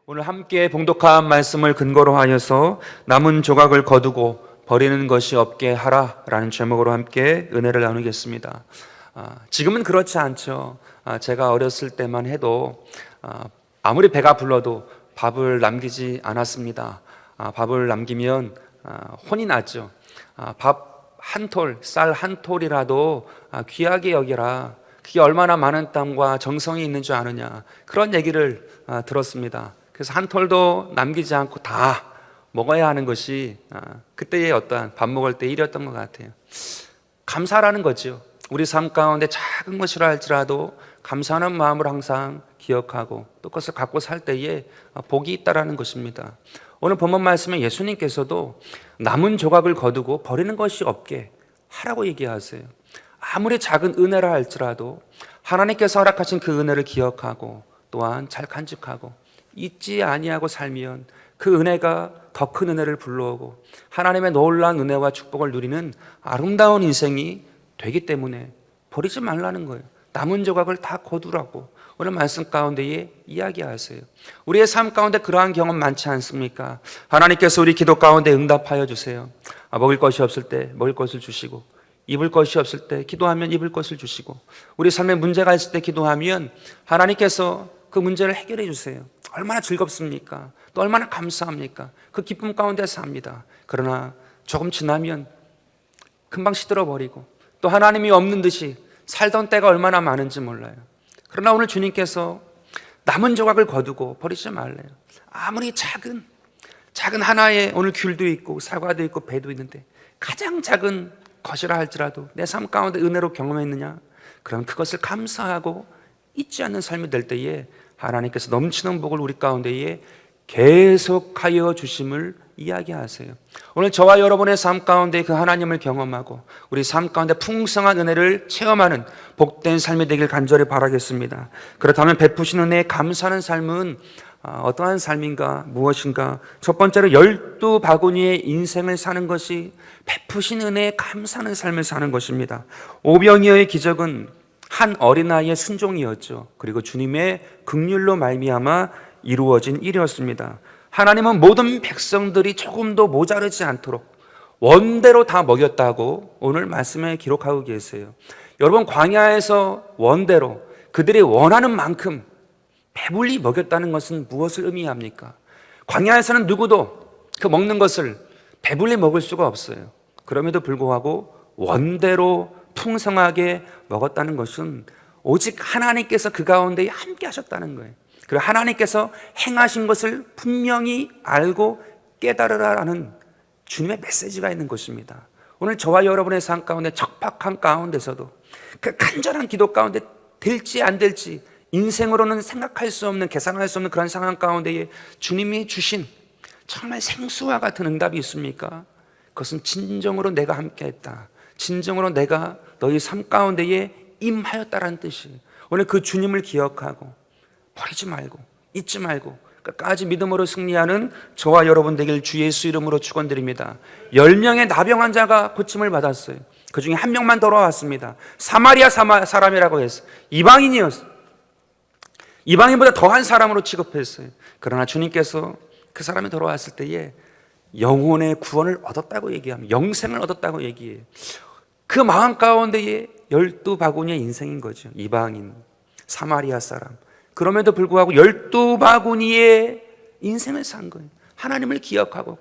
오늘 함께 봉독한 말씀을 근거로 하여서 남은 조각을 거두고 버리는 것이 없게 하라라는 제목으로 함께 은혜를 나누겠습니다. 지금은 그렇지 않죠. 제가 어렸을 때만 해도 아무리 배가 불러도 밥을 남기지 않았습니다. 밥을 남기면 혼이 났죠. 밥 한 톨, 쌀 한 톨이라도 귀하게 여기라. 그게 얼마나 많은 땀과 정성이 있는 줄 아느냐, 그런 얘기를 들었습니다. 그래서 한 톨도 남기지 않고 다 먹어야 하는 것이 그때의 어떠한 밥 먹을 때 일이었던 것 같아요. 감사라는 거죠. 우리 삶 가운데 작은 것이라 할지라도 감사하는 마음을 항상 기억하고 또 그것을 갖고 살 때에 복이 있다라는 것입니다. 오늘 본문 말씀에 예수님께서도 남은 조각을 거두고 버리는 것이 없게 하라고 얘기하세요. 아무리 작은 은혜라 할지라도 하나님께서 허락하신 그 은혜를 기억하고 또한 잘 간직하고 잊지 아니하고 살면 그 은혜가 더 큰 은혜를 불러오고 하나님의 놀라운 은혜와 축복을 누리는 아름다운 인생이 되기 때문에 버리지 말라는 거예요. 남은 조각을 다 거두라고 오늘 말씀 가운데에 이야기하세요. 우리의 삶 가운데 그러한 경험 많지 않습니까? 하나님께서 우리 기도 가운데 응답하여 주세요. 먹을 것이 없을 때 먹을 것을 주시고, 입을 것이 없을 때 기도하면 입을 것을 주시고, 우리 삶에 문제가 있을 때 기도하면 하나님께서 그 문제를 해결해 주세요. 얼마나 즐겁습니까? 또 얼마나 감사합니까? 그 기쁨 가운데 삽니다. 그러나 조금 지나면 금방 시들어버리고 또 하나님이 없는 듯이 살던 때가 얼마나 많은지 몰라요. 그러나 오늘 주님께서 남은 조각을 거두고 버리지 말래요. 아무리 작은 하나에 오늘 귤도 있고 사과도 있고 배도 있는데 가장 작은 것이라 할지라도 내 삶 가운데 은혜로 경험했느냐? 그럼 그것을 감사하고 잊지 않는 삶이 될 때에 하나님께서 넘치는 복을 우리 가운데에 계속하여 주심을 이야기하세요. 오늘 저와 여러분의 삶 가운데 그 하나님을 경험하고 우리 삶 가운데 풍성한 은혜를 체험하는 복된 삶이 되길 간절히 바라겠습니다. 그렇다면 베푸신 은혜에 감사하는 삶은 어떠한 삶인가, 무엇인가? 첫 번째로 12바구니의 인생을 사는 것이 베푸신 은혜에 감사하는 삶을 사는 것입니다. 오병이어의 기적은 한 어린아이의 순종이었죠. 그리고 주님의 긍휼로 말미암아 이루어진 일이었습니다. 하나님은 모든 백성들이 조금도 모자르지 않도록 원대로 다 먹였다고 오늘 말씀에 기록하고 계세요. 여러분, 광야에서 원대로 그들이 원하는 만큼 배불리 먹였다는 것은 무엇을 의미합니까? 광야에서는 누구도 그 먹는 것을 배불리 먹을 수가 없어요. 그럼에도 불구하고 원대로 풍성하게 먹었다는 것은 오직 하나님께서 그 가운데 함께 하셨다는 거예요. 그리고 하나님께서 행하신 것을 분명히 알고 깨달으라는 주님의 메시지가 있는 것입니다. 오늘 저와 여러분의 삶 가운데 적박한 가운데서도 그 간절한 기도 가운데 될지 안 될지 인생으로는 생각할 수 없는, 계산할 수 없는 그런 상황 가운데에 주님이 주신 정말 생수와 같은 응답이 있습니까? 그것은 진정으로 내가 함께했다, 진정으로 내가 너희 삶 가운데에 임하였다라는 뜻이에요. 오늘 그 주님을 기억하고 버리지 말고 잊지 말고 끝까지 믿음으로 승리하는 저와 여러분 되길 주 예수 이름으로 축원드립니다. 10명의 나병 환자가 고침을 받았어요. 그 중에 한 명만 돌아왔습니다. 사마리아 사람이라고 해서 이방인이었어요. 이방인보다 더한 사람으로 취급했어요. 그러나 주님께서 그 사람이 돌아왔을 때에 영혼의 구원을 얻었다고 얘기합니다. 영생을 얻었다고 얘기해요. 그 마음 가운데에 12바구니의 인생인 거죠. 이방인, 사마리아 사람. 그럼에도 불구하고 12바구니의 인생을 산 거예요. 하나님을 기억하고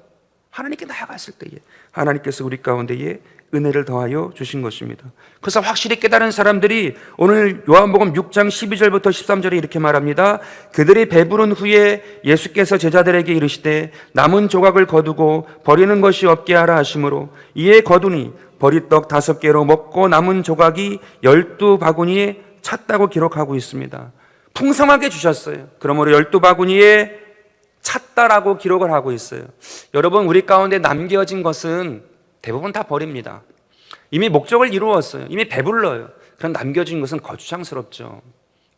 하나님께 나아갔을 때에 하나님께서 우리 가운데에 은혜를 더하여 주신 것입니다. 그래서 확실히 깨달은 사람들이 오늘 요한복음 6장 12절부터 13절에 이렇게 말합니다. 그들이 배부른 후에 예수께서 제자들에게 이르시되 남은 조각을 거두고 버리는 것이 없게 하라 하심으로 이에 거두니 버리떡 5개로 먹고 남은 조각이 12바구니에 찼다고 기록하고 있습니다. 풍성하게 주셨어요. 그러므로 12바구니에 찼다라고 기록을 하고 있어요. 여러분, 우리 가운데 남겨진 것은 대부분 다 버립니다. 이미 목적을 이루었어요. 이미 배불러요. 그런 남겨진 것은 거추장스럽죠.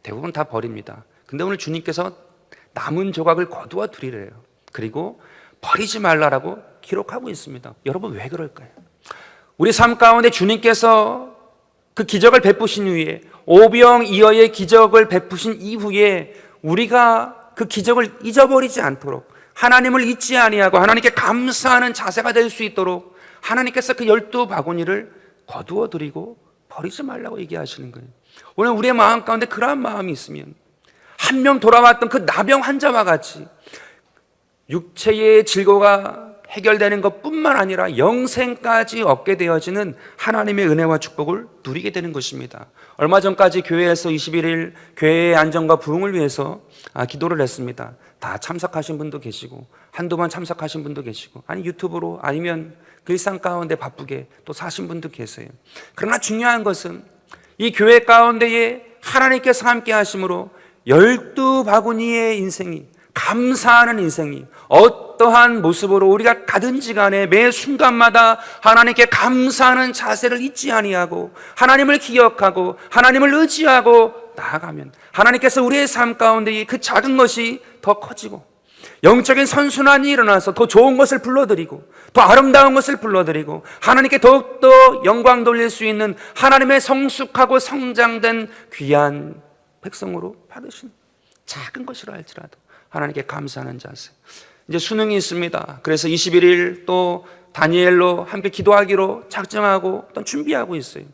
대부분 다 버립니다. 근데 오늘 주님께서 남은 조각을 거두어 드리래요. 그리고 버리지 말라라고 기록하고 있습니다. 여러분, 왜 그럴까요? 우리 삶 가운데 주님께서 그 기적을 베푸신 후에 오병이어의 기적을 베푸신 이후에 우리가 그 기적을 잊어버리지 않도록, 하나님을 잊지 아니하고 하나님께 감사하는 자세가 될 수 있도록 하나님께서 그 12바구니를 거두어 드리고 버리지 말라고 얘기하시는 거예요. 오늘 우리의 마음 가운데 그러한 마음이 있으면 한 명 돌아왔던 그 나병 환자와 같이 육체의 질고가 해결되는 것뿐만 아니라 영생까지 얻게 되어지는 하나님의 은혜와 축복을 누리게 되는 것입니다. 얼마 전까지 교회에서 21일 교회의 안전과 부흥을 위해서 기도를 했습니다. 다 참석하신 분도 계시고 한두 번 참석하신 분도 계시고, 아니 유튜브로, 아니면 그 일상 가운데 바쁘게 또 사신 분도 계세요. 그러나 중요한 것은 이 교회 가운데에 하나님께서 함께 하심으로 12바구니의 인생이, 감사하는 인생이 어떠한 모습으로 우리가 가든지 간에 매 순간마다 하나님께 감사하는 자세를 잊지 아니하고 하나님을 기억하고 하나님을 의지하고 나아가면 하나님께서 우리의 삶 가운데 그 작은 것이 더 커지고 영적인 선순환이 일어나서 더 좋은 것을 불러드리고 더 아름다운 것을 불러드리고 하나님께 더욱더 영광 돌릴 수 있는 하나님의 성숙하고 성장된 귀한 백성으로 받으신, 작은 것이라 할지라도 하나님께 감사하는 자세. 이제 수능이 있습니다. 그래서 21일 또 다니엘로 함께 기도하기로 작정하고 또 준비하고 있어요.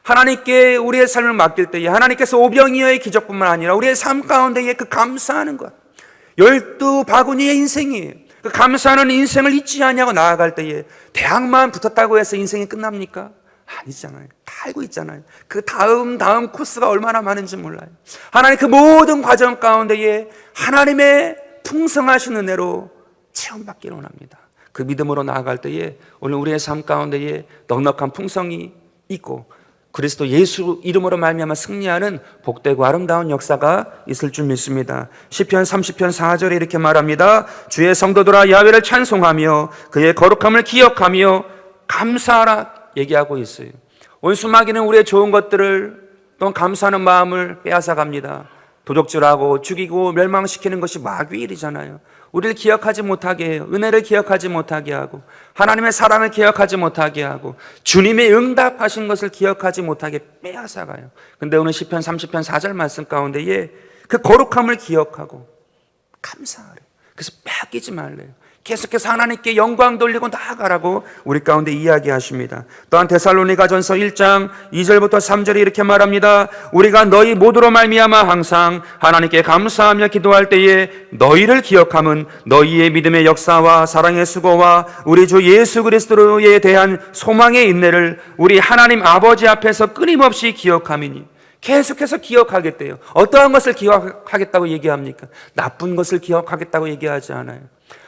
하나님께 우리의 삶을 맡길 때에 하나님께서 오병이어의 기적뿐만 아니라 우리의 삶 가운데에 그 감사하는 것, 12바구니의 인생이에요. 그 감사하는 인생을 잊지 아니하고 나아갈 때에 대학만 붙었다고 해서 인생이 끝납니까? 아니잖아요. 다 알고 있잖아요. 그 다음 코스가 얼마나 많은지 몰라요. 하나님 그 모든 과정 가운데에 하나님의 풍성하신 은혜로 체험받기를 원합니다. 그 믿음으로 나아갈 때에 오늘 우리의 삶 가운데에 넉넉한 풍성이 있고 그리스도 예수 이름으로 말미암아 승리하는 복되고 아름다운 역사가 있을 줄 믿습니다. 시편 30편 4절에 이렇게 말합니다. 주의 성도들아 야훼를 찬송하며 그의 거룩함을 기억하며 감사하라 얘기하고 있어요. 원수 마귀는 우리의 좋은 것들을 또 감사하는 마음을 빼앗아 갑니다. 도적질하고 죽이고 멸망시키는 것이 마귀의 일이잖아요. 우리를 기억하지 못하게 해요. 은혜를 기억하지 못하게 하고 하나님의 사랑을 기억하지 못하게 하고 주님의 응답하신 것을 기억하지 못하게 빼앗아가요. 근데 오늘 시편 30편 4절 말씀 가운데에 그 거룩함을 기억하고 감사하래요. 그래서 빼앗기지 말래요. 계속해서 하나님께 영광 돌리고 나아가라고 우리 가운데 이야기하십니다. 또한 데살로니가전서 1장 2절부터 3절에 이렇게 말합니다. 우리가 너희 모두로 말미암아 항상 하나님께 감사하며 기도할 때에 너희를 기억함은 너희의 믿음의 역사와 사랑의 수고와 우리 주 예수 그리스도에 대한 소망의 인내를 우리 하나님 아버지 앞에서 끊임없이 기억함이니. 계속해서 기억하겠대요. 어떠한 것을 기억하겠다고 얘기합니까? 나쁜 것을 기억하겠다고 얘기하지 않아요.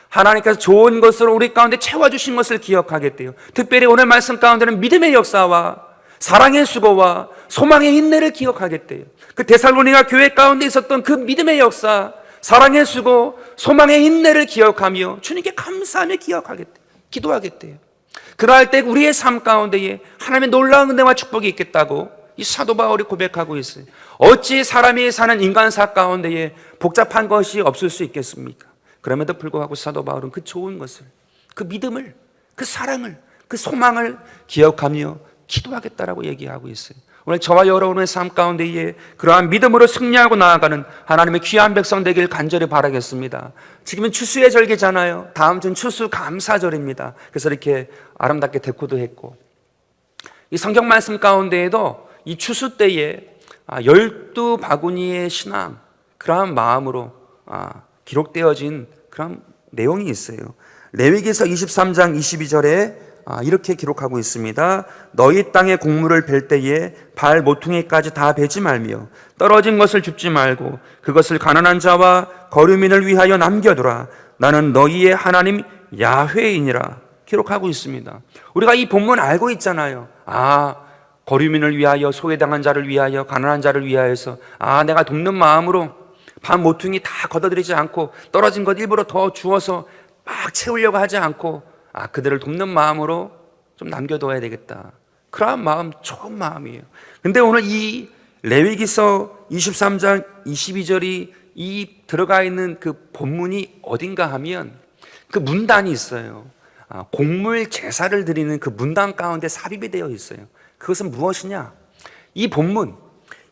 하나님께서 좋은 것으로 우리 가운데 채워주신 것을 기억하겠대요. 특별히 오늘 말씀 가운데는 믿음의 역사와 사랑의 수고와 소망의 인내를 기억하겠대요. 그 데살로니가 교회 가운데 있었던 그 믿음의 역사, 사랑의 수고, 소망의 인내를 기억하며 주님께 감사하며 기억하겠대요. 기도하겠대요. 그러할 때 우리의 삶 가운데에 하나님의 놀라운 은혜와 축복이 있겠다고 이 사도 바울이 고백하고 있어요. 어찌 사람이 사는 인간사 가운데에 복잡한 것이 없을 수 있겠습니까? 그럼에도 불구하고 사도 바울은 그 좋은 것을, 그 믿음을, 그 사랑을, 그 소망을 기억하며 기도하겠다라고 얘기하고 있어요. 오늘 저와 여러분의 삶 가운데에 그러한 믿음으로 승리하고 나아가는 하나님의 귀한 백성 되길 간절히 바라겠습니다. 지금은 추수의 절기잖아요. 다음 주는 추수 감사절입니다. 그래서 이렇게 아름답게 데코도 했고, 이 성경 말씀 가운데에도 이 추수 때에 12바구니의 신앙, 그러한 마음으로 기록되어진 그런 내용이 있어요. 레위기서 23장 22절에 이렇게 기록하고 있습니다. 너희 땅의 곡물을 벨 때에 발 모퉁이까지 다 베지 말며 떨어진 것을 줍지 말고 그것을 가난한 자와 거류민을 위하여 남겨두라. 나는 너희의 하나님 야훼이니라 기록하고 있습니다. 우리가 이 본문 알고 있잖아요. 거류민을 위하여, 소외당한 자를 위하여, 가난한 자를 위하여서 내가 돕는 마음으로 반 모퉁이 다 걷어들이지 않고 떨어진 것 일부러 더 주어서 막 채우려고 하지 않고 그들을 돕는 마음으로 좀 남겨둬야 되겠다. 그러한 마음, 좋은 마음이에요. 근데 오늘 이 레위기서 23장 22절이 이 들어가 있는 그 본문이 어딘가 하면 그 문단이 있어요. 곡물 제사를 드리는 그 문단 가운데 삽입이 되어 있어요. 그것은 무엇이냐? 이 본문,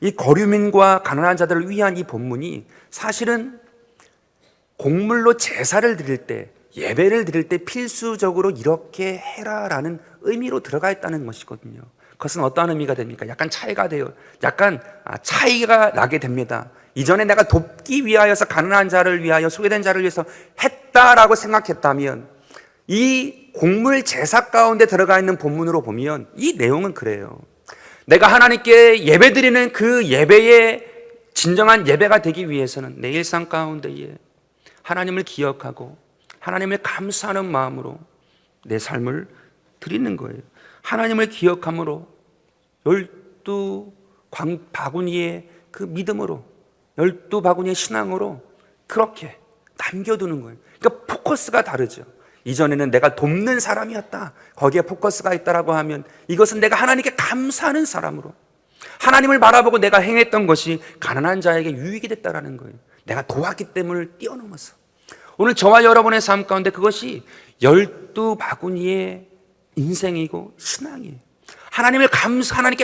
이 거류민과 가난한 자들을 위한 이 본문이 사실은 곡물로 제사를 드릴 때, 예배를 드릴 때 필수적으로 이렇게 해라라는 의미로 들어가 있다는 것이거든요. 그것은 어떠한 의미가 됩니까? 약간 차이가 돼요. 약간 차이가 나게 됩니다. 이전에 내가 돕기 위하여서, 가난한 자를 위하여, 소외된 자를 위해서 했다라고 생각했다면, 이 곡물 제사 가운데 들어가 있는 본문으로 보면 이 내용은 그래요. 내가 하나님께 예배드리는 그 예배의 진정한 예배가 되기 위해서는 내 일상 가운데에 하나님을 기억하고 하나님을 감사하는 마음으로 내 삶을 드리는 거예요. 하나님을 기억함으로 12바구니의 그 믿음으로, 12바구니의 신앙으로 그렇게 남겨두는 거예요. 그러니까 포커스가 다르죠. 이전에는 내가 돕는 사람이었다, 거기에 포커스가 있다라고 하면 이것은 내가 하나님께 감사하는 사람으로, 하나님을 바라보고 내가 행했던 것이 가난한 자에게 유익이 됐다라는 거예요. 내가 도왔기 때문에 뛰어넘어서. 오늘 저와 여러분의 삶 가운데 그것이 12바구니의 인생이고 신앙이에요. 하나님께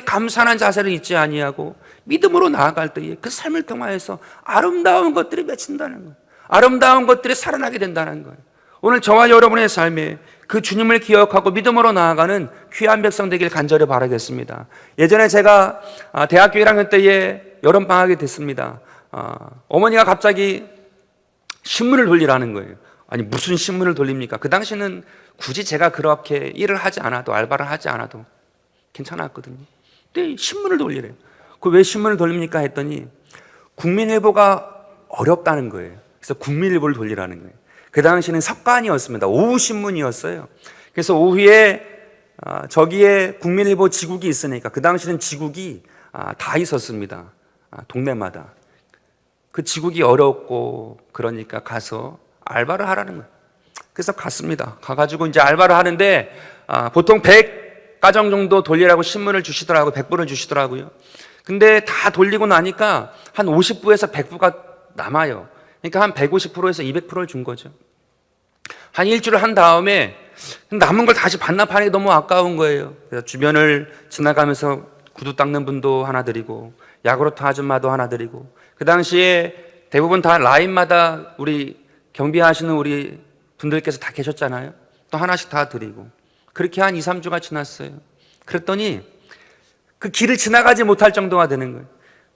감사하는 자세를 잊지 아니하고 믿음으로 나아갈 때에 그 삶을 통하여서 아름다운 것들이 맺힌다는 거예요. 아름다운 것들이 살아나게 된다는 거예요. 오늘 저와 여러분의 삶에 그 주님을 기억하고 믿음으로 나아가는 귀한 백성 되길 간절히 바라겠습니다. 예전에 제가 대학교 1학년 때에 여름방학이 됐습니다. 어머니가 갑자기 신문을 돌리라는 거예요. 아니, 무슨 신문을 돌립니까? 그 당시는 굳이 제가 그렇게 일을 하지 않아도, 알바를 하지 않아도 괜찮았거든요. 근데 신문을 돌리래요. 그 왜 신문을 돌립니까? 했더니 국민일보가 어렵다는 거예요. 그래서 국민일보를 돌리라는 거예요. 그 당시는 석간이었습니다. 오후 신문이었어요. 그래서 오후에 저기에 국민일보 지국이 있으니까, 그 당시는 지국이 다 있었습니다. 동네마다. 그 지국이 어렵고 그러니까 가서 알바를 하라는 거예요. 그래서 갔습니다. 가가지고 이제 알바를 하는데 보통 100가정 정도 돌리라고 신문을 주시더라고요. 100부를 주시더라고요. 근데 다 돌리고 나니까 한 50부에서 100부가 남아요. 그러니까 한 150%에서 200%를 준 거죠. 한 일주일을 한 다음에 남은 걸 다시 반납하는 게 너무 아까운 거예요. 그래서 주변을 지나가면서 구두 닦는 분도 하나 드리고, 야구르트 아줌마도 하나 드리고, 그 당시에 대부분 다 라인마다 우리 경비하시는 우리 분들께서 다 계셨잖아요. 또 하나씩 다 드리고, 그렇게 한 2, 3주가 지났어요. 그랬더니 그 길을 지나가지 못할 정도가 되는 거예요.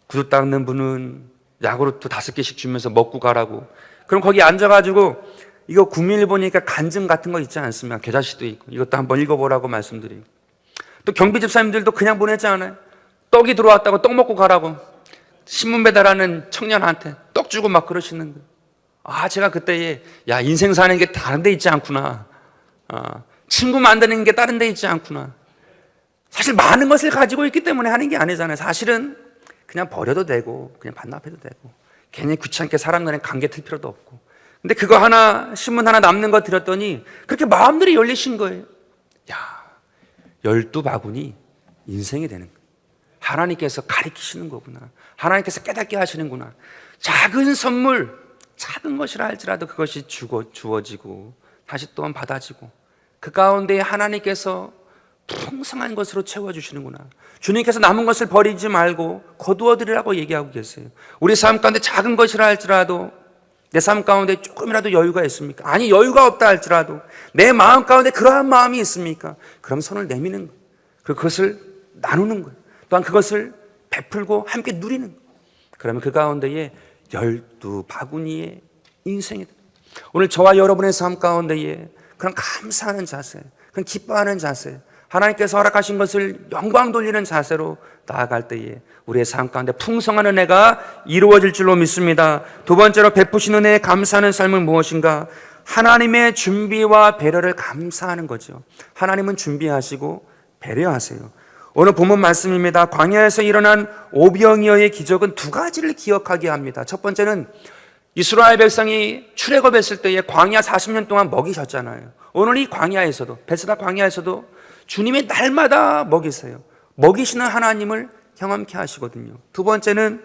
구두 닦는 분은 야구르트 5개씩 주면서 먹고 가라고. 그럼 거기 앉아가지고 이거 국민일보니까 간증 같은 거 있지 않습니까? 계좌시도 있고, 이것도 한번 읽어보라고 말씀드리고, 또 경비 집사님들도 그냥 보내지 않아요. 떡이 들어왔다고 떡 먹고 가라고 신문 배달하는 청년한테 떡 주고 막 그러시는 거예요. 제가 그때에 인생 사는 게 다른 데 있지 않구나, 친구 만드는 게 다른 데 있지 않구나. 사실 많은 것을 가지고 있기 때문에 하는 게 아니잖아요. 사실은 그냥 버려도 되고 그냥 반납해도 되고, 괜히 귀찮게 사람 간에 관계 틀 필요도 없고. 근데 그거 하나, 신문 하나 남는 거 드렸더니 그렇게 마음들이 열리신 거예요. 12바구니 인생이 되는 거예요. 하나님께서 가리키시는 거구나, 하나님께서 깨닫게 하시는구나. 작은 선물, 작은 것이라 할지라도 그것이 주어지고 다시 또한 받아지고, 그 가운데 하나님께서 풍성한 것으로 채워주시는구나. 주님께서 남은 것을 버리지 말고 거두어 드리라고 얘기하고 계세요. 우리 삶 가운데 작은 것이라 할지라도, 내 삶 가운데 조금이라도 여유가 있습니까? 아니, 여유가 없다 할지라도 내 마음 가운데 그러한 마음이 있습니까? 그럼 손을 내미는 거예요. 그리고 그것을 나누는 거예요. 또한 그것을 베풀고 함께 누리는 거예요. 그러면 그 가운데에 12바구니의 인생이 돼요. 오늘 저와 여러분의 삶 가운데에 그런 감사하는 자세, 그런 기뻐하는 자세, 하나님께서 허락하신 것을 영광 돌리는 자세로 나아갈 때에 우리의 삶 가운데 풍성한 은혜가 이루어질 줄로 믿습니다. 두 번째로 베푸신 은혜에 감사하는 삶은 무엇인가? 하나님의 준비와 배려를 감사하는 거죠. 하나님은 준비하시고 배려하세요. 오늘 본문 말씀입니다. 광야에서 일어난 오병이어의 기적은 두 가지를 기억하게 합니다. 첫 번째는 이스라엘 백성이 출애굽했을 때에 광야 40년 동안 먹이셨잖아요. 오늘 이 광야에서도, 베스다 광야에서도 주님이 날마다 먹이세요. 먹이시는 하나님을 경험케 하시거든요. 두 번째는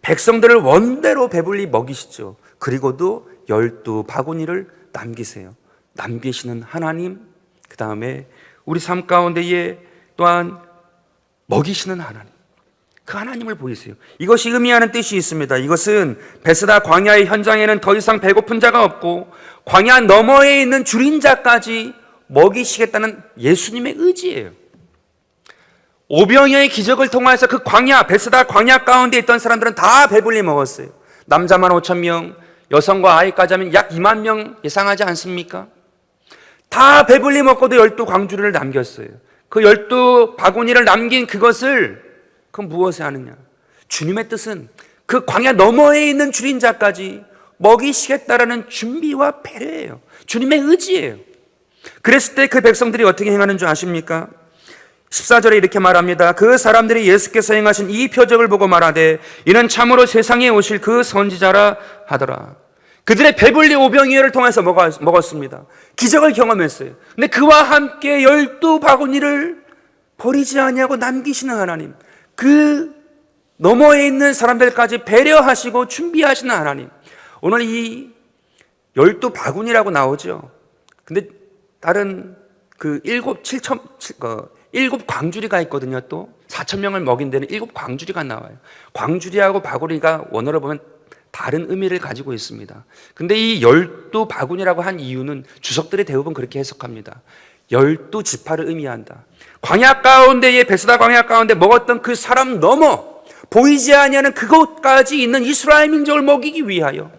백성들을 원대로 배불리 먹이시죠. 그리고도 12바구니를 남기세요. 남기시는 하나님, 그 다음에 우리 삶 가운데에 또한 먹이시는 하나님. 그 하나님을 보이세요. 이것이 의미하는 뜻이 있습니다. 이것은 베스다 광야의 현장에는 더 이상 배고픈 자가 없고 광야 너머에 있는 줄인 자까지 먹이시겠다는 예수님의 의지예요. 오병이어의 기적을 통해서 그 광야, 베스다 광야 가운데 있던 사람들은 다 배불리 먹었어요. 남자만 5,000명, 여성과 아이까지 하면 약 2만 명 예상하지 않습니까? 다 배불리 먹고도 12광주리를 남겼어요. 그 12바구니를 남긴 그것을 그건 무엇에 하느냐? 주님의 뜻은 그 광야 너머에 있는 줄인 자까지 먹이시겠다라는 준비와 배려예요. 주님의 의지예요. 그랬을 때 그 백성들이 어떻게 행하는 줄 아십니까? 14절에 이렇게 말합니다. 그 사람들이 예수께서 행하신 이 표적을 보고 말하되 이는 참으로 세상에 오실 그 선지자라 하더라. 그들의 배불리 오병이어를 통해서 먹었습니다. 기적을 경험했어요. 근데 그와 함께 12바구니를 버리지 아니하고 남기시는 하나님, 그 너머에 있는 사람들까지 배려하시고 준비하시는 하나님. 오늘 이 12바구니라고 나오죠. 근데 다른 그 7 광주리가 있거든요. 또 4,000명을 먹인 데는 7 광주리가 나와요. 광주리하고 바구니가 원어로 보면 다른 의미를 가지고 있습니다. 근데 이 12바구니라고 한 이유는 주석들이 대부분 그렇게 해석합니다. 12지파를 의미한다. 광야 가운데에 베스다 광야 가운데 먹었던 그 사람 넘어 보이지 아니하는 그곳까지 있는 이스라엘 민족을 먹이기 위하여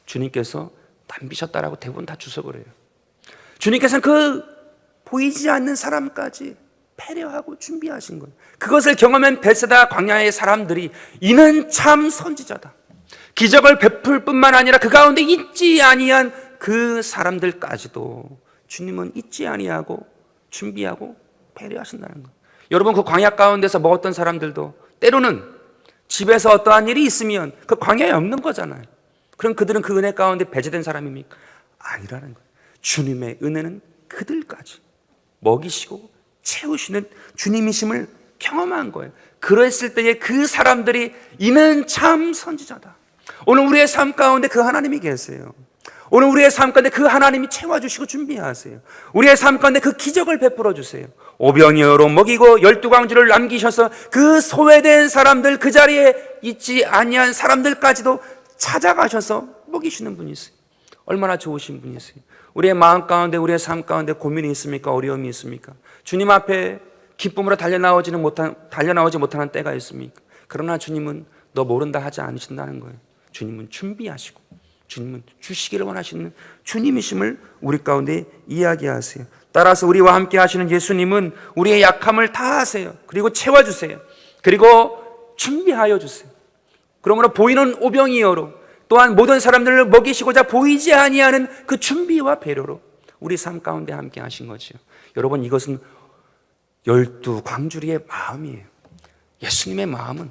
주님께서 남기셨다라고 대부분 다 주석을 해요. 주님께서는 그 보이지 않는 사람까지 배려하고 준비하신 거예요. 그것을 경험한 베스다 광야의 사람들이 이는 참 선지자다. 기적을 베풀 뿐만 아니라 그 가운데 있지 아니한 그 사람들까지도 주님은 잊지 아니하고 준비하고 배려하신다는 거예요. 여러분, 그 광야 가운데서 먹었던 사람들도 때로는 집에서 어떠한 일이 있으면 그 광야에 없는 거잖아요. 그럼 그들은 그 은혜 가운데 배제된 사람입니까? 아니라는 거예요. 주님의 은혜는 그들까지 먹이시고 채우시는 주님이심을 경험한 거예요. 그랬을 때에 그 사람들이 이는 참 선지자다. 오늘 우리의 삶 가운데 그 하나님이 계세요. 오늘 우리의 삶 가운데 그 하나님이 채워주시고 준비하세요. 우리의 삶 가운데 그 기적을 베풀어 주세요. 오병이어로 먹이고 12광주를 남기셔서 그 소외된 사람들, 그 자리에 있지 아니한 사람들까지도 찾아가셔서 먹이시는 분이세요. 얼마나 좋으신 분이세요. 우리의 마음 가운데, 우리의 삶 가운데 고민이 있습니까? 어려움이 있습니까? 주님 앞에 기쁨으로 달려나오지 못하는 때가 있습니까? 그러나 주님은 너 모른다 하지 않으신다는 거예요. 주님은 준비하시고 주님은 주시기를 원하시는 주님이심을 우리 가운데 이야기하세요. 따라서 우리와 함께 하시는 예수님은 우리의 약함을 다 아세요. 그리고 채워주세요. 그리고 준비하여 주세요. 그러므로 보이는 오병이어로 또한 모든 사람들을 먹이시고자 보이지 아니하는 그 준비와 배려로 우리 삶 가운데 함께 하신 거죠. 여러분, 이것은 12광주리의 마음이에요. 예수님의 마음은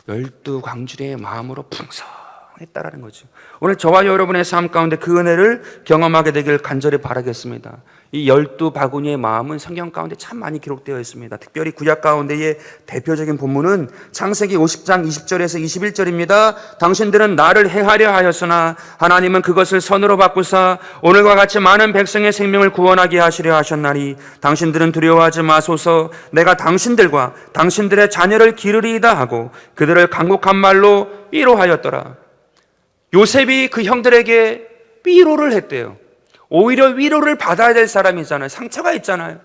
12광주리의 마음으로 풍성했다라는 거죠. 오늘 저와 여러분의 삶 가운데 그 은혜를 경험하게 되길 간절히 바라겠습니다. 이 12바구니의 마음은 성경 가운데 참 많이 기록되어 있습니다. 특별히 구약 가운데의 대표적인 본문은 창세기 50장 20절에서 21절입니다. 당신들은 나를 해하려 하였으나 하나님은 그것을 선으로 바꾸사 오늘과 같이 많은 백성의 생명을 구원하게 하시려 하셨나니 당신들은 두려워하지 마소서. 내가 당신들과 당신들의 자녀를 기르리이다 하고 그들을 간곡한 말로 위로하였더라. 요셉이 그 형들에게 위로를 했대요. 오히려 위로를 받아야 될 사람이잖아요. 상처가 있잖아요.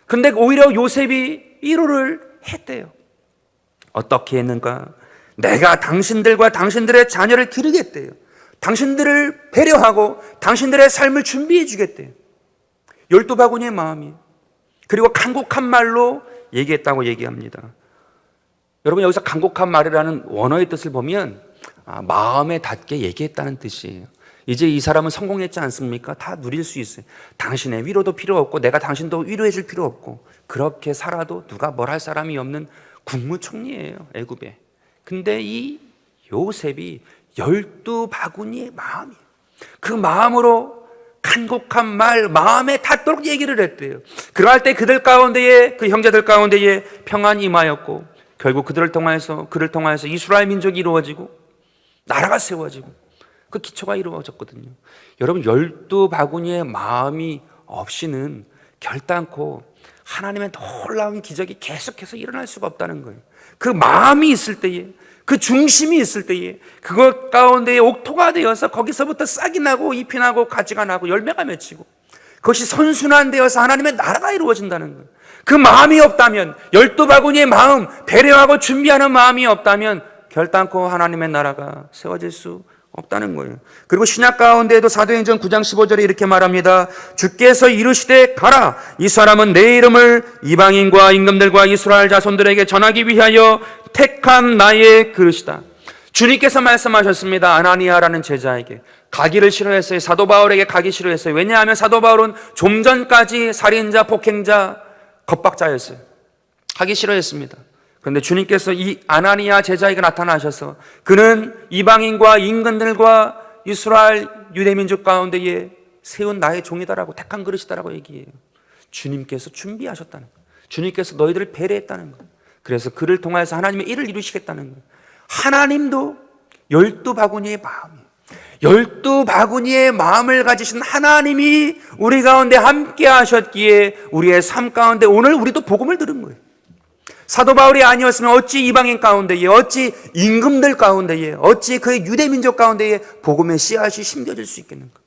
근데 오히려 요셉이 위로를 했대요. 어떻게 했는가? 내가 당신들과 당신들의 자녀를 기르겠대요. 당신들을 배려하고 당신들의 삶을 준비해 주겠대요. 12바구니의 마음이에요. 그리고 간곡한 말로 얘기했다고 얘기합니다. 여러분, 여기서 간곡한 말이라는 원어의 뜻을 보면 마음에 닿게 얘기했다는 뜻이에요. 이제 이 사람은 성공했지 않습니까? 다 누릴 수 있어요. 당신의 위로도 필요 없고 내가 당신도 위로해 줄 필요 없고 그렇게 살아도 누가 뭘 할 사람이 없는 국무총리예요, 애굽에. 근데 이 요셉이 12바구니의 마음이에요. 그 마음으로 간곡한 말, 마음에 닿도록 얘기를 했대요. 그럴 때 그들 가운데에, 그 형제들 가운데에 평안이 임하였고 결국 그를 통해서 이스라엘 민족이 이루어지고 나라가 세워지고 그 기초가 이루어졌거든요. 여러분, 12바구니의 마음이 없이는 결단코 하나님의 놀라운 기적이 계속해서 일어날 수가 없다는 거예요. 그 마음이 있을 때에, 그 중심이 있을 때에 그것 가운데에 옥토가 되어서 거기서부터 싹이 나고 잎이 나고 가지가 나고 열매가 맺히고 그것이 선순환되어서 하나님의 나라가 이루어진다는 거예요. 그 마음이 없다면, 12바구니의 마음, 배려하고 준비하는 마음이 없다면 결단코 하나님의 나라가 세워질 수 없다는 거예요. 그리고 신약 가운데에도 사도행전 9장 15절에 이렇게 말합니다. 주께서 이르시되 가라, 이 사람은 내 이름을 이방인과 임금들과 이스라엘 자손들에게 전하기 위하여 택한 나의 그릇이다. 주님께서 말씀하셨습니다. 아나니아라는 제자에게 가기를 싫어했어요. 사도 바울에게 가기 싫어했어요. 왜냐하면 사도 바울은 좀 전까지 살인자, 폭행자, 겁박자였어요. 하기 싫어했습니다. 그런데 주님께서 이 아나니아 제자에게 나타나셔서 그는 이방인과 임금들과 이스라엘 유대민족 가운데에 세운 나의 종이다라고, 택한 그릇이다라고 얘기해요. 주님께서 준비하셨다는 거예요. 주님께서 너희들을 배려했다는 거예요. 그래서 그를 통해서 하나님의 일을 이루시겠다는 거예요. 하나님도 12바구니의 마음이에요. 12바구니의 마음을 가지신 하나님이 우리 가운데 함께 하셨기에 우리의 삶 가운데 오늘 우리도 복음을 들은 거예요. 사도 바울이 아니었으면 어찌 이방인 가운데에, 어찌 임금들 가운데에, 어찌 그 유대민족 가운데에 복음의 씨앗이 심겨질 수 있겠는가.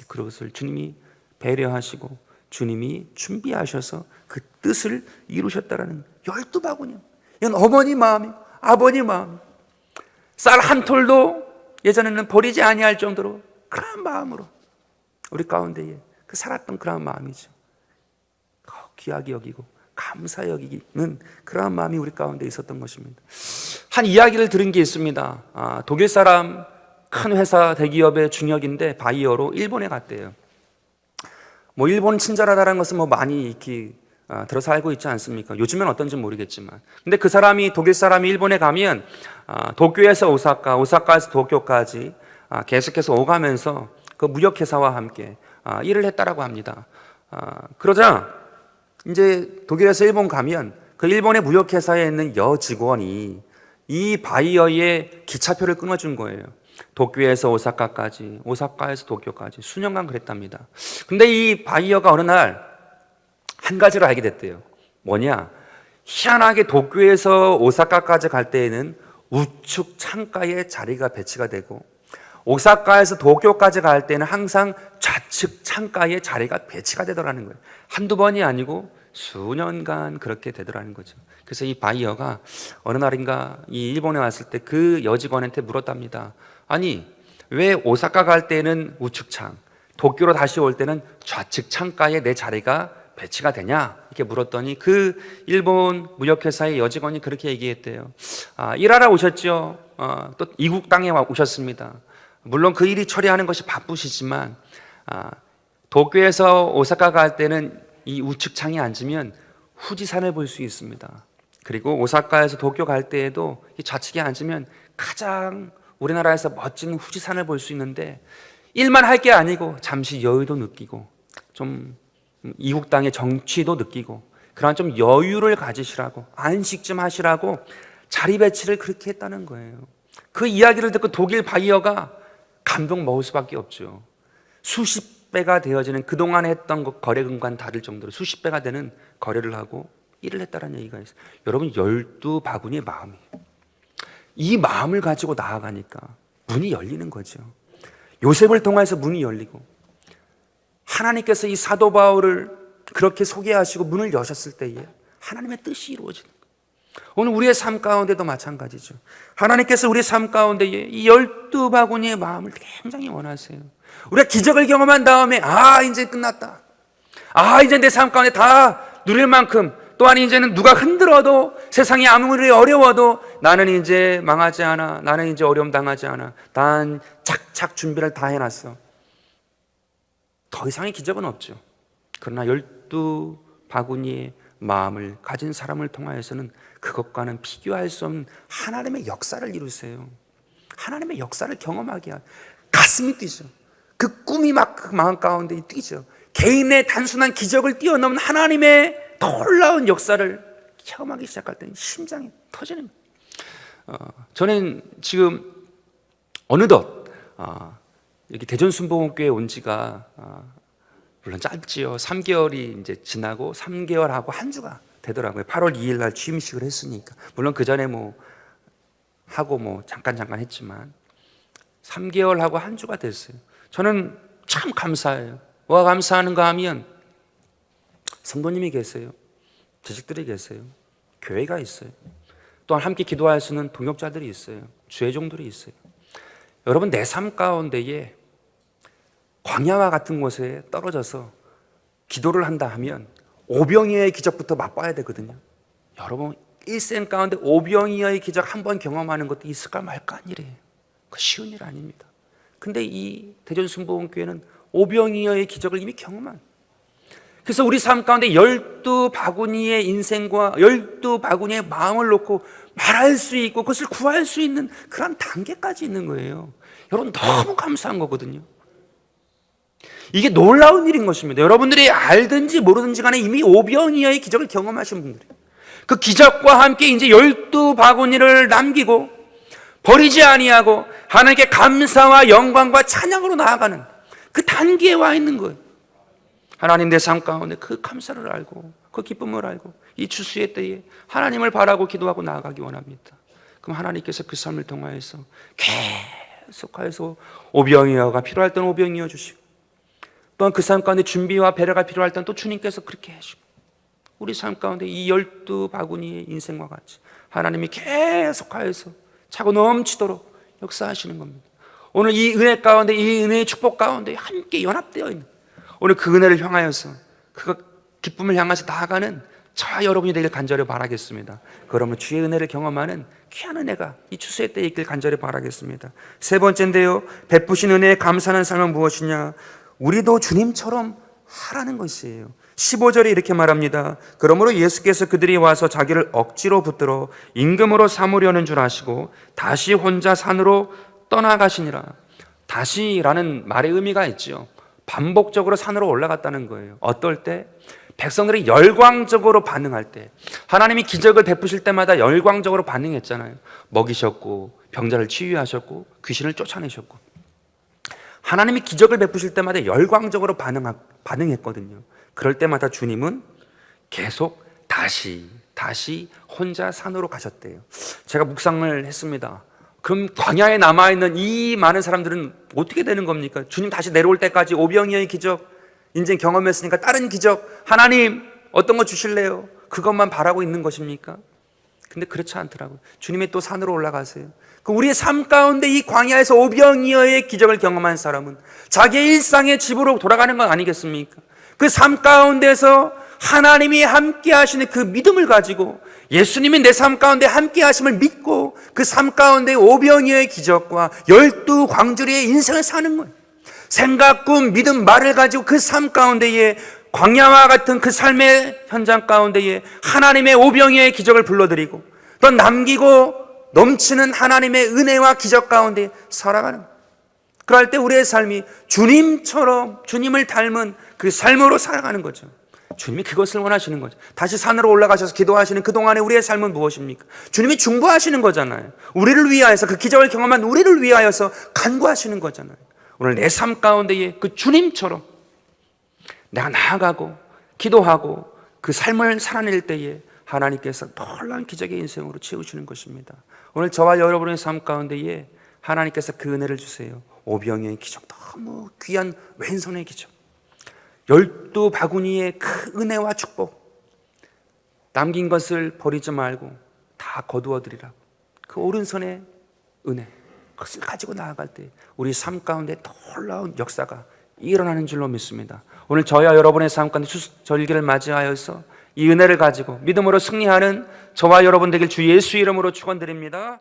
그것을 주님이 배려하시고 주님이 준비하셔서 그 뜻을 이루셨다라는 12바구니. 이건 어머니 마음이에요. 아버지 마음. 쌀 한 톨도 예전에는 버리지 아니할 정도로 그런 마음으로 우리 가운데에 그 살았던 그런 마음이죠. 귀하게 여기고 감사 여기는 그런 마음이 우리 가운데 있었던 것입니다. 한 이야기를 들은 게 있습니다. 독일 사람, 큰 회사 대기업의 중역인데 바이어로 일본에 갔대요. 일본 친절하다는 것은 많이 이렇게 들어서 알고 있지 않습니까? 요즘엔 어떤지 모르겠지만. 근데 그 사람이, 독일 사람이 일본에 가면 도쿄에서 오사카, 오사카에서 도쿄까지 계속해서 오가면서 그 무역회사와 함께 일을 했다라고 합니다. 그러자 이제 독일에서 일본 가면 그 일본의 무역회사에 있는 여직원이 이 바이어의 기차표를 끊어준 거예요. 도쿄에서 오사카까지, 오사카에서 도쿄까지 수년간 그랬답니다. 근데 이 바이어가 어느 날 한 가지를 알게 됐대요. 뭐냐? 희한하게 도쿄에서 오사카까지 갈 때에는 우측 창가에 자리가 배치가 되고 오사카에서 도쿄까지 갈 때는 항상 좌측 창가에 자리가 배치가 되더라는 거예요. 한두 번이 아니고 수년간 그렇게 되더라는 거죠. 그래서 이 바이어가 어느 날인가 이 일본에 왔을 때 그 여직원한테 물었답니다. 아니, 왜 오사카 갈 때는 우측 창, 도쿄로 다시 올 때는 좌측 창가에 내 자리가 배치가 되냐? 이렇게 물었더니 그 일본 무역회사의 여직원이 그렇게 얘기했대요. 일하러 오셨죠? 또 이국 땅에 오셨습니다. 물론 그 일이 처리하는 것이 바쁘시지만 도쿄에서 오사카 갈 때는 이 우측 창에 앉으면 후지산을 볼 수 있습니다. 그리고 오사카에서 도쿄 갈 때에도 이 좌측에 앉으면 가장 우리나라에서 멋진 후지산을 볼 수 있는데 일만 할 게 아니고 잠시 여유도 느끼고 좀 이국 땅의 정취도 느끼고 그런 좀 여유를 가지시라고, 안식 좀 하시라고 자리 배치를 그렇게 했다는 거예요. 그 이야기를 듣고 독일 바이어가 감동 먹을 수밖에 없죠. 수십 배가 되어지는 그동안 했던 거래금과는 다를 정도로 수십 배가 되는 거래를 하고 일을 했다는 얘기가 있어요. 여러분, 12바구니의 마음이에요. 이 마음을 가지고 나아가니까 문이 열리는 거죠. 요셉을 통해서 문이 열리고 하나님께서 이 사도 바울을 그렇게 소개하시고 문을 여셨을 때에 하나님의 뜻이 이루어지는 거예요. 오늘 우리의 삶 가운데도 마찬가지죠. 하나님께서 우리의 삶 가운데에 이 12바구니의 마음을 굉장히 원하세요. 우리가 기적을 경험한 다음에 이제 끝났다. 이제 내 삶 가운데 다 누릴 만큼, 또한 이제는 누가 흔들어도, 세상이 아무리 어려워도 나는 이제 망하지 않아, 나는 이제 어려움 당하지 않아, 난 착착 준비를 다 해놨어. 더 이상의 기적은 없죠. 그러나 12바구니의 마음을 가진 사람을 통하여서는 그것과는 비교할 수 없는 하나님의 역사를 이루세요. 하나님의 역사를 경험하게 하여 가슴이 뛰죠. 그 꿈이 막 그 마음 가운데 뛰죠. 개인의 단순한 기적을 뛰어넘는 하나님의 놀라운 역사를 경험하기 시작할 때는 심장이 터지는 거예요. 저는 지금 어느덧 여기 대전순복음교회에 온 지가 물론 짧지요. 3개월이 이제 지나고 3개월하고 한 주가 되더라고요. 8월 2일 날 취임식을 했으니까. 물론 그 전에 하고 잠깐 했지만 3개월 하고 한 주가 됐어요. 저는 참 감사해요. 뭐가 감사하는가 하면 성도님이 계세요. 재직들이 계세요. 교회가 있어요. 또한 함께 기도할 수 있는 동역자들이 있어요. 주의종들이 있어요. 여러분, 내 삶 가운데에 광야와 같은 곳에 떨어져서 기도를 한다 하면 오병이어의 기적부터 맛봐야 되거든요. 여러분, 일생 가운데 오병이어의 기적 한 번 경험하는 것도 있을까 말까 한 일이에요. 그 쉬운 일 아닙니다. 근데 이 대전순복음교회는 오병이어의 기적을 이미 경험한, 그래서 우리 삶 가운데 12바구니의 인생과 12바구니의 마음을 놓고 말할 수 있고 그것을 구할 수 있는 그런 단계까지 있는 거예요. 여러분, 너무 감사한 거거든요. 이게 놀라운 일인 것입니다. 여러분들이 알든지 모르든지 간에 이미 오병이어의 기적을 경험하신 분들이 그 기적과 함께 이제 12바구니를 남기고 버리지 아니하고 하나님께 감사와 영광과 찬양으로 나아가는 그 단계에 와 있는 거예요. 하나님, 내 삶 가운데 그 감사를 알고 그 기쁨을 알고 이 추수의 때에 하나님을 바라고 기도하고 나아가기 원합니다. 그럼 하나님께서 그 삶을 통하여서 계속해서 오병이어가 필요할 때는 오병이어 주시고, 또한 그 삶 가운데 준비와 배려가 필요할 때는 또 주님께서 그렇게 하시고, 우리 삶 가운데 이 12바구니의 인생과 같이 하나님이 계속하여서 차고 넘치도록 역사하시는 겁니다. 오늘 이 은혜 가운데, 이 은혜의 축복 가운데 함께 연합되어 있는, 오늘 그 은혜를 향하여서 그 기쁨을 향해서 나아가는 저와 여러분이 되길 간절히 바라겠습니다. 그러면 주의 은혜를 경험하는 귀한 은혜가 이 추수의 때에 있길 간절히 바라겠습니다. 세 번째인데요, 베푸신 은혜에 감사하는 삶은 무엇이냐? 우리도 주님처럼 하라는 것이에요. 15절에 이렇게 말합니다. 그러므로 예수께서 그들이 와서 자기를 억지로 붙들어 임금으로 삼으려는 줄 아시고 다시 혼자 산으로 떠나가시니라. 다시라는 말의 의미가 있죠. 반복적으로 산으로 올라갔다는 거예요. 어떨 때? 백성들이 열광적으로 반응할 때. 하나님이 기적을 베푸실 때마다 열광적으로 반응했잖아요. 먹이셨고 병자를 치유하셨고 귀신을 쫓아내셨고. 하나님이 기적을 베푸실 때마다 열광적으로 반응했거든요. 그럴 때마다 주님은 계속 다시 혼자 산으로 가셨대요. 제가 묵상을 했습니다. 그럼 광야에 남아있는 이 많은 사람들은 어떻게 되는 겁니까? 주님 다시 내려올 때까지 오병이어의 기적 인생 경험했으니까 다른 기적, 하나님 어떤 거 주실래요? 그것만 바라고 있는 것입니까? 근데 그렇지 않더라고요. 주님이 또 산으로 올라가세요. 우리의 삶 가운데 이 광야에서 오병이어의 기적을 경험한 사람은 자기의 일상의 집으로 돌아가는 건 아니겠습니까? 그 삶 가운데서 하나님이 함께 하시는 그 믿음을 가지고 예수님이 내 삶 가운데 함께 하심을 믿고 그 삶 가운데 오병이어의 기적과 12광주리의 인생을 사는 거예요. 생각, 꿈, 믿음, 말을 가지고 그 삶 가운데에 광야와 같은 그 삶의 현장 가운데에 하나님의 오병이어의 기적을 불러드리고 또 남기고 넘치는 하나님의 은혜와 기적 가운데 살아가는 거예요. 그럴 때 우리의 삶이 주님처럼 주님을 닮은 그 삶으로 살아가는 거죠. 주님이 그것을 원하시는 거죠. 다시 산으로 올라가셔서 기도하시는 그동안에 우리의 삶은 무엇입니까? 주님이 중보하시는 거잖아요. 우리를 위하여서, 그 기적을 경험한 우리를 위하여서 간구하시는 거잖아요. 오늘 내 삶 가운데에 그 주님처럼 내가 나아가고 기도하고 그 삶을 살아낼 때에 하나님께서 놀라운 기적의 인생으로 채우시는 것입니다. 오늘 저와 여러분의 삶 가운데에 하나님께서 그 은혜를 주세요. 오병이어의 기적, 너무 귀한 왼손의 기적, 12바구니의 그 은혜와 축복, 남긴 것을 버리지 말고 다 거두어드리라고. 그 오른손의 은혜, 그것을 가지고 나아갈 때 우리 삶 가운데 놀라운 역사가 일어나는 줄로 믿습니다. 오늘 저와 여러분의 삶 가운데 추수절기를 맞이하여서 이 은혜를 가지고 믿음으로 승리하는 저와 여러분 되길 주 예수 이름으로 축원드립니다.